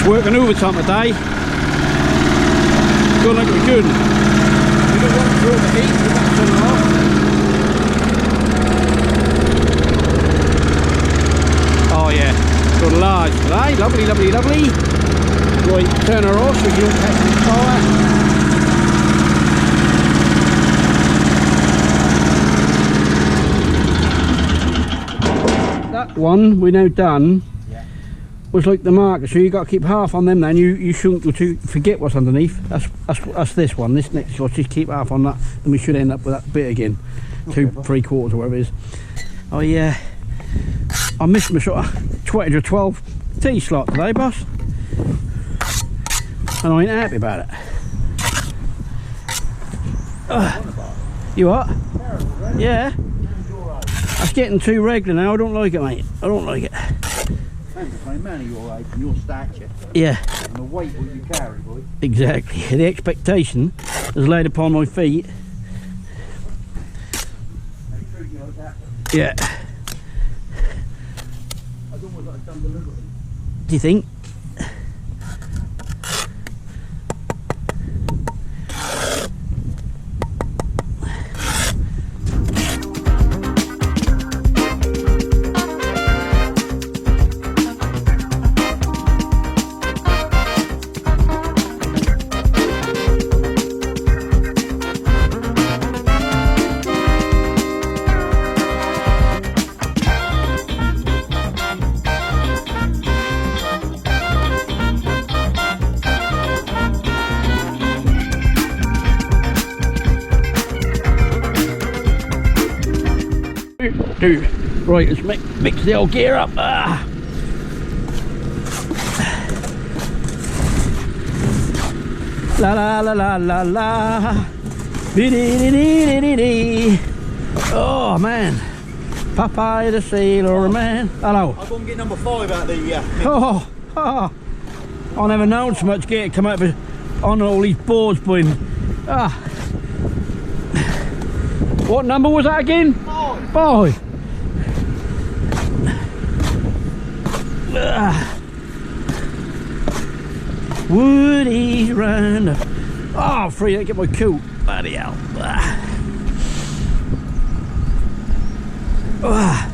Working overtime today. Going like we could. We don't want to throw the heat, we're back turn it off. Oh yeah, got large today. Lovely, lovely, lovely. Right, turn her off so you don't catch the fire. That one we now done was like the marker, so you got to keep half on them. Then you shouldn't go to forget what's underneath. That's this one. This next shot, just keep half on that, then we should end up with that bit again. Okay, 2 3/4 or whatever it is. Oh yeah, I missed my sort of 20 to 12 T slot today, boss, and I ain't happy about it. You what? Yeah. That's getting too regular now. I don't like it, mate. I don't like it. Depends between man of your age and your stature. Yeah. And the weight what you carry, boy. Exactly. The expectation is laid upon my feet. They treat you like that. Yeah. I'd almost like done deliberately. Do you think? Right, let's mix the old gear up. La la la la la la. Oh man, Popeye the Sailor Man. Hello. I'll go and get number 5 out the Oh, I never known so much gear come out on all these boards, boy. What number was that again? 5. Woody's round. Oh, free to get my coat. Bloody hell. Oh.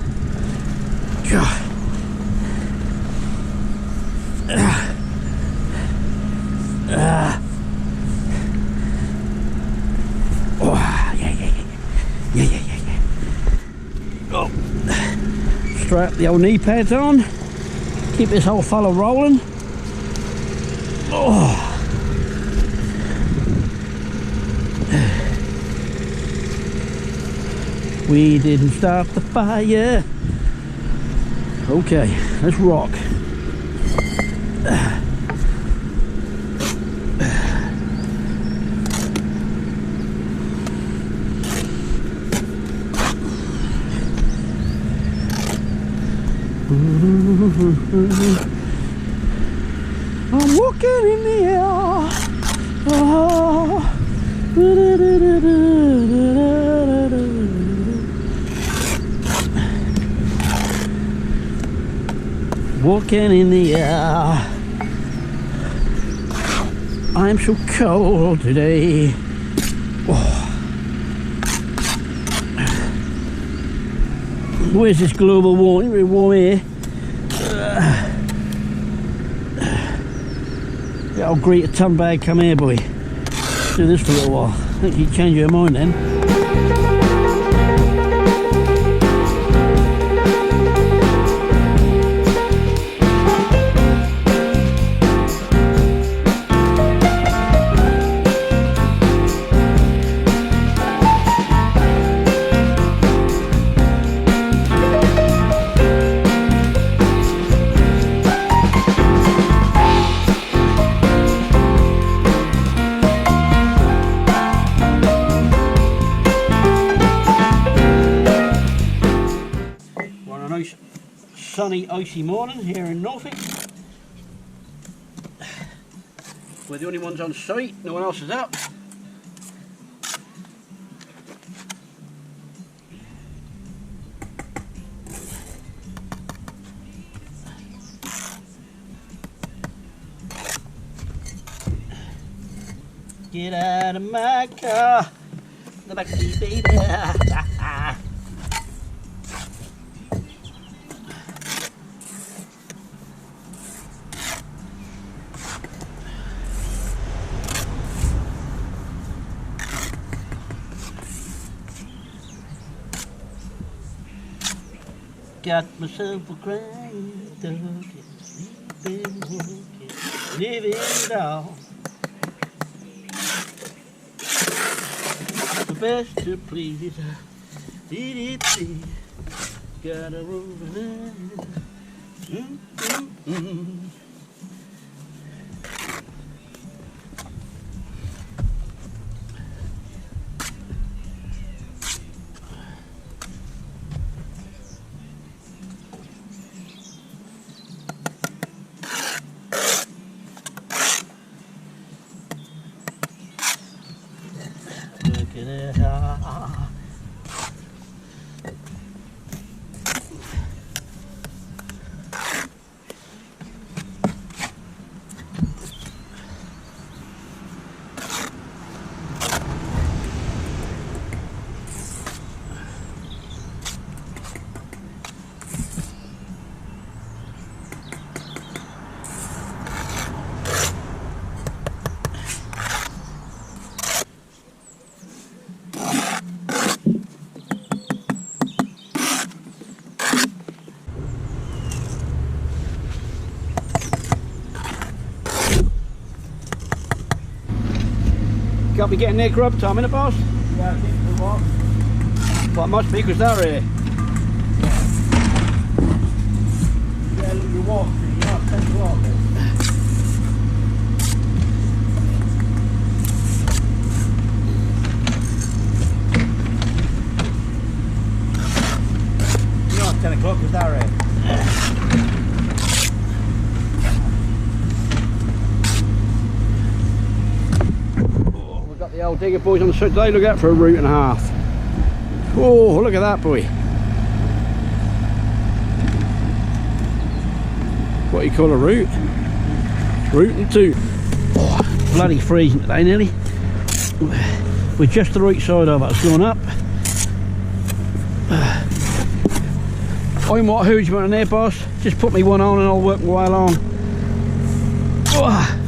Strap the old knee pads on. Keep this whole fellow rolling. Oh. We didn't start the fire. Okay, let's rock. I'm walking in the air. Oh. Walking in the air. I'm so cold today. Oh. Where's this global warming? Very warm here. Yeah, I'll greet a ton bag. Come here, boy. Do this for a little while. I think you change your mind then. Sunny, icy morning here in Norfolk. We're the only ones on site, no one else is up. Get out of my car. Go back to you, baby. Got myself a crying dog, sleeping, living it all. The best to please, eat it, please. Got a room. Look at it. Got me getting near grub time, innit, boss? Yeah, I think we what? Well, it must be because they're here. Yeah, look, you walk, you know, 10 o'clock then. You know, 10 o'clock was that right? We've got the old digger boys on the side today. Look out for a root and a half. Oh, look at that boy. What do you call a root? Root and two. Oh, bloody freezing today nearly. We're just the right side of it. It's going up. I'm what huge amount in there, boss. Just put me one on and I'll work my way along. Oh.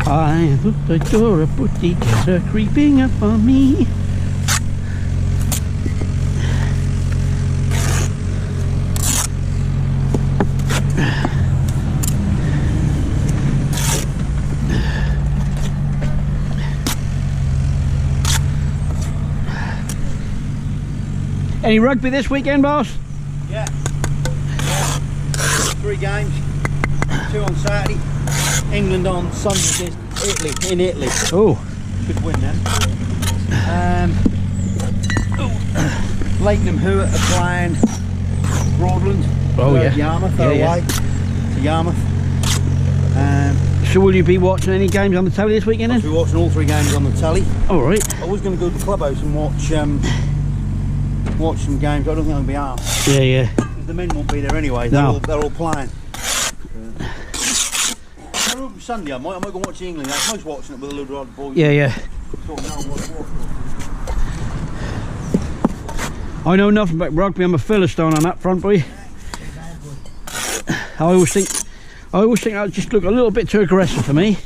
I looked the door, a putty cats are creeping up on me. Any rugby this weekend, boss? Yeah. 3 games, 2 on Saturday, England on Sunday, Italy, in Italy. Oh. Should win then. Leighton Hewitt are playing Broadland. Oh yeah. Yarmouth, they're away to Yarmouth. So will you be watching any games on the telly this weekend then? We're watching all 3 games on the telly. Alright. I was going to go to the clubhouse and watch some games, but I don't think I'll be asked. Yeah, yeah. The men won't be there anyway, they're all playing. They're open Sunday, I might go watch England. I was watching it with a load of other boys. Yeah, yeah. I know nothing about rugby, I'm a Philistine on that front, boy. I always think that just look a little bit too aggressive for me.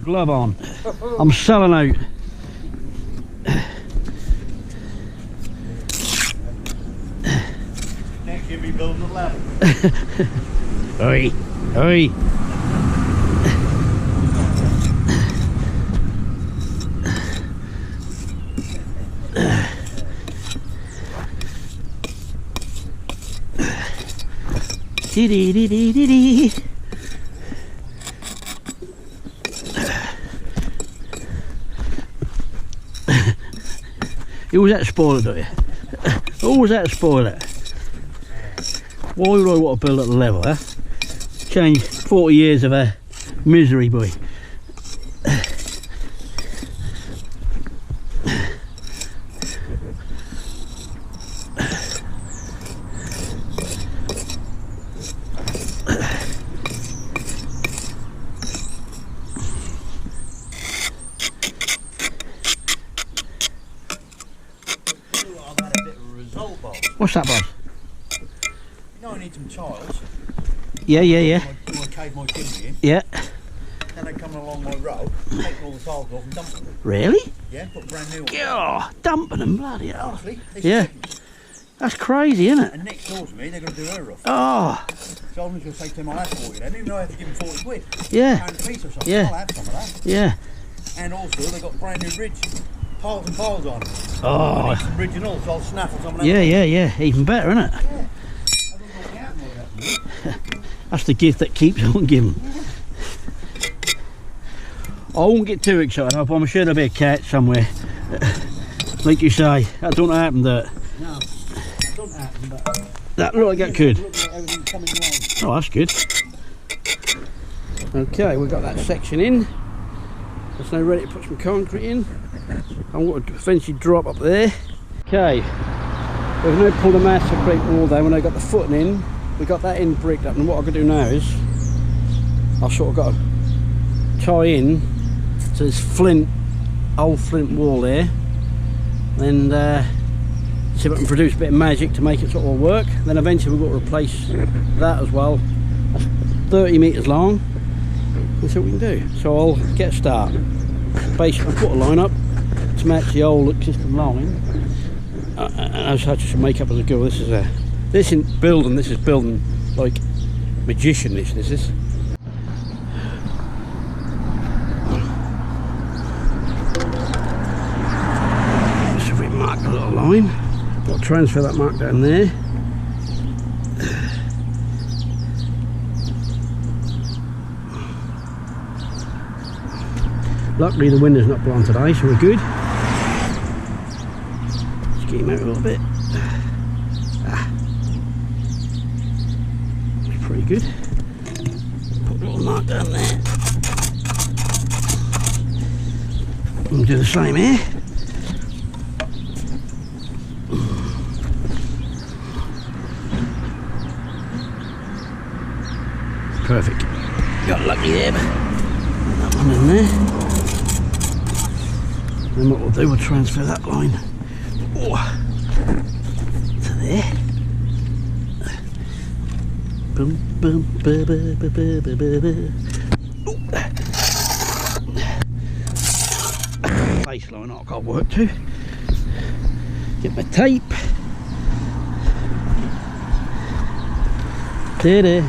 Glove on. I'm selling out. Next you'll be building at level. Oi, oi. Dee dee dee dee dee dee. You always had to spoil it, don't you? Always had to spoil it. Why would I want to build at the level, huh? Change 40 years of Misery boy. What's that, Bob? You know I need some tiles. Yeah. I cave my chimney in. Yeah. Then they come along my road, take all the tiles off and dump them. Really? Yeah, put brand new ones. Oh, dumping them, bloody hell. Honestly, Yeah. That's crazy, isn't it? And next door to me, they're going to do her roof. Oh. So I'm just going to say to them, I'll have 40 then, even though I have to give them 40 quid. Yeah. Pound a piece or something, Yeah. I'll have some of that. Yeah. And also, they've got brand new ridge, piles and piles on. Oh. It's original, so I'll snaffle some of them. Yeah. Even better, isn't it? Yeah. I don't know what happened with that. That's the gift that keeps on giving. I won't get too excited. I'm sure there'll be a cat somewhere. Like you say, that don't happen, that. No, that don't happen, but... That look like that could. Look like everything's coming along. Oh, that's good. Okay, we've got that section in. It's now ready to put some concrete in. I'm going to eventually drop up there. Okay, we've now pulled a massive brick wall there. When I got the footing in, we got that in bricked up, and what I'm going to do now is I've sort of got to tie in to this old flint wall there, and see if I can produce a bit of magic to make it sort of all work. Then eventually we've got to replace that as well. That's 30 metres long. Let's see what we can do. So I'll get a start. Basically, I'll put a line up to match the old existing line. And I'll just make up as I go. This isn't building. This is building like magician. This is. So we mark a little line. I'll transfer that mark down there. Luckily the wind is not blowing today, so we're good. Just get him out a little bit. That's pretty good. Put a little mark down there. And do the same here. Perfect. Got lucky there, but that one in there. Then what we'll do, we'll transfer that line to there. Boom, boom, ba, ba, ba, ba, ba, ba, ba. Base line I've got work to. Get my tape. Da-da.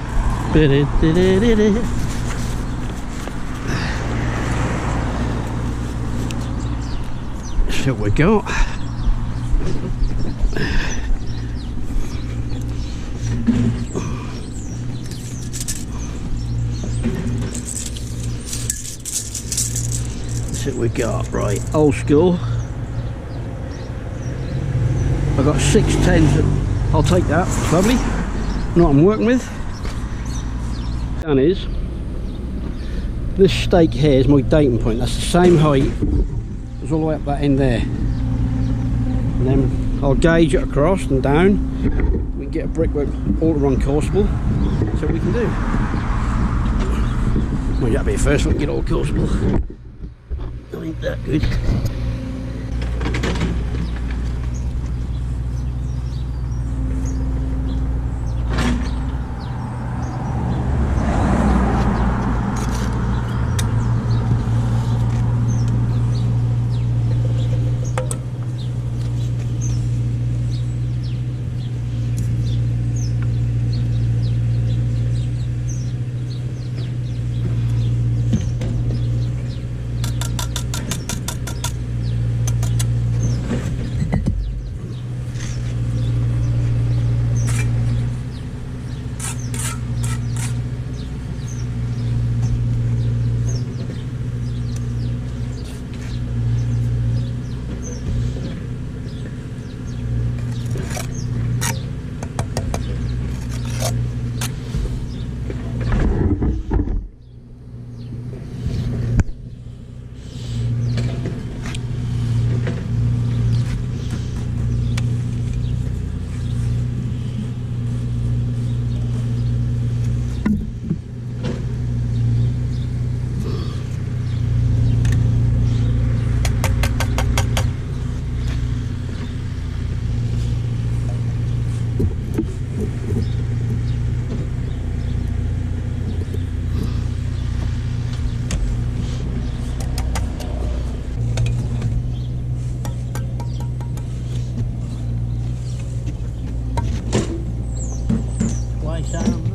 So we got right, old school. I've got 610s. I'll take that. It's lovely. Know what I'm working with. Done is this stake here is my dating point. That's the same height as all the way up that end there, and then I'll gauge it across and down. We can get a brickwork all run courseable. So what we can do. Well, that'll be the first one to get all courseable. I think that good. sound.